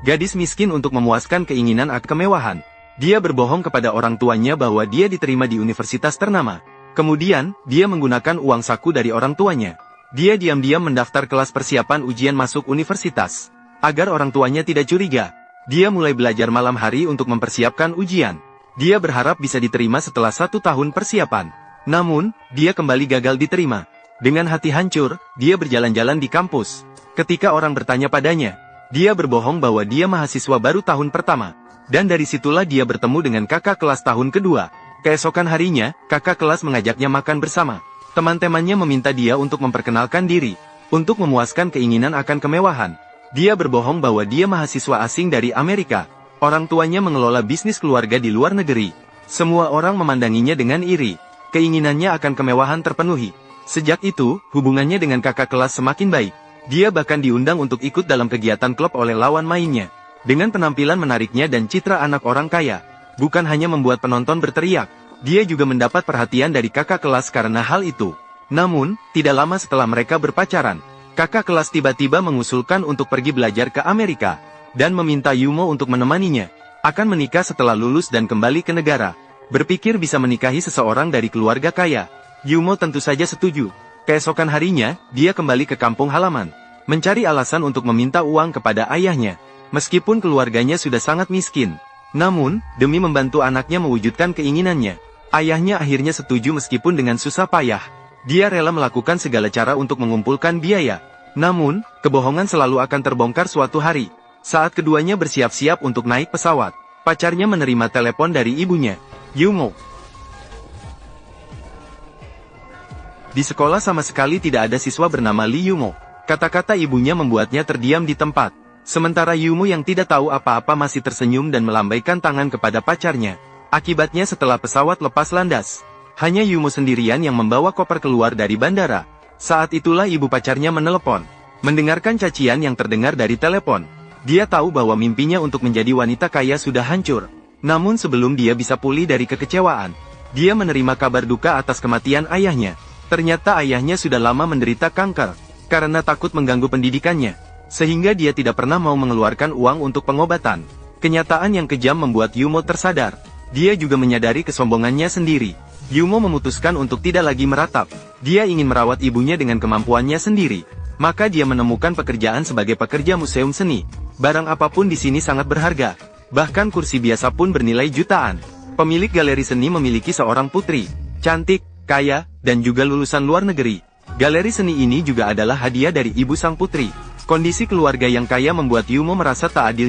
gadis miskin untuk memuaskan keinginan akan kemewahan. Dia berbohong kepada orang tuanya bahwa dia diterima di universitas ternama. Kemudian, dia menggunakan uang saku dari orang tuanya. Dia diam-diam mendaftar kelas persiapan ujian masuk universitas. Agar orang tuanya tidak curiga, dia mulai belajar malam hari untuk mempersiapkan ujian. Dia berharap bisa diterima setelah 1 tahun persiapan. Namun, dia kembali gagal diterima. Dengan hati hancur, dia berjalan-jalan di kampus. Ketika orang bertanya padanya, dia berbohong bahwa dia mahasiswa baru tahun pertama. Dan dari situlah dia bertemu dengan kakak kelas tahun kedua. Keesokan harinya, kakak kelas mengajaknya makan bersama. Teman-temannya meminta dia untuk memperkenalkan diri. Untuk memuaskan keinginan akan kemewahan, dia berbohong bahwa dia mahasiswa asing dari Amerika. Orang tuanya mengelola bisnis keluarga di luar negeri. Semua orang memandanginya dengan iri. Keinginannya akan kemewahan terpenuhi. Sejak itu, hubungannya dengan kakak kelas semakin baik. Dia bahkan diundang untuk ikut dalam kegiatan klub oleh lawan mainnya. Dengan penampilan menariknya dan citra anak orang kaya, bukan hanya membuat penonton berteriak, dia juga mendapat perhatian dari kakak kelas karena hal itu. Namun, tidak lama setelah mereka berpacaran, kakak kelas tiba-tiba mengusulkan untuk pergi belajar ke Amerika, dan meminta Yumo untuk menemaninya. Akan menikah setelah lulus dan kembali ke negara. Berpikir bisa menikahi seseorang dari keluarga kaya. Yumo tentu saja setuju. Keesokan harinya, dia kembali ke kampung halaman, mencari alasan untuk meminta uang kepada ayahnya. Meskipun keluarganya sudah sangat miskin, namun, demi membantu anaknya mewujudkan keinginannya, ayahnya akhirnya setuju meskipun dengan susah payah. Dia rela melakukan segala cara untuk mengumpulkan biaya. Namun, kebohongan selalu akan terbongkar suatu hari. Saat keduanya bersiap-siap untuk naik pesawat, pacarnya menerima telepon dari ibunya, Yumo. Di sekolah sama sekali tidak ada siswa bernama Lee Yumo. Kata-kata ibunya membuatnya terdiam di tempat. Sementara Yumo yang tidak tahu apa-apa masih tersenyum dan melambaikan tangan kepada pacarnya. Akibatnya setelah pesawat lepas landas, hanya Yumo sendirian yang membawa koper keluar dari bandara. Saat itulah ibu pacarnya menelepon. Mendengarkan cacian yang terdengar dari telepon, dia tahu bahwa mimpinya untuk menjadi wanita kaya sudah hancur. Namun sebelum dia bisa pulih dari kekecewaan, dia menerima kabar duka atas kematian ayahnya. Ternyata ayahnya sudah lama menderita kanker, karena takut mengganggu pendidikannya, sehingga dia tidak pernah mau mengeluarkan uang untuk pengobatan. Kenyataan yang kejam membuat Yumo tersadar. Dia juga menyadari kesombongannya sendiri. Yumo memutuskan untuk tidak lagi meratap. Dia ingin merawat ibunya dengan kemampuannya sendiri. Maka dia menemukan pekerjaan sebagai pekerja museum seni. Barang apapun di sini sangat berharga. Bahkan kursi biasa pun bernilai jutaan. Pemilik galeri seni memiliki seorang putri, cantik, kaya, dan juga lulusan luar negeri. Galeri seni ini juga adalah hadiah dari ibu sang putri. Kondisi keluarga yang kaya membuat Yumo merasa tak adil.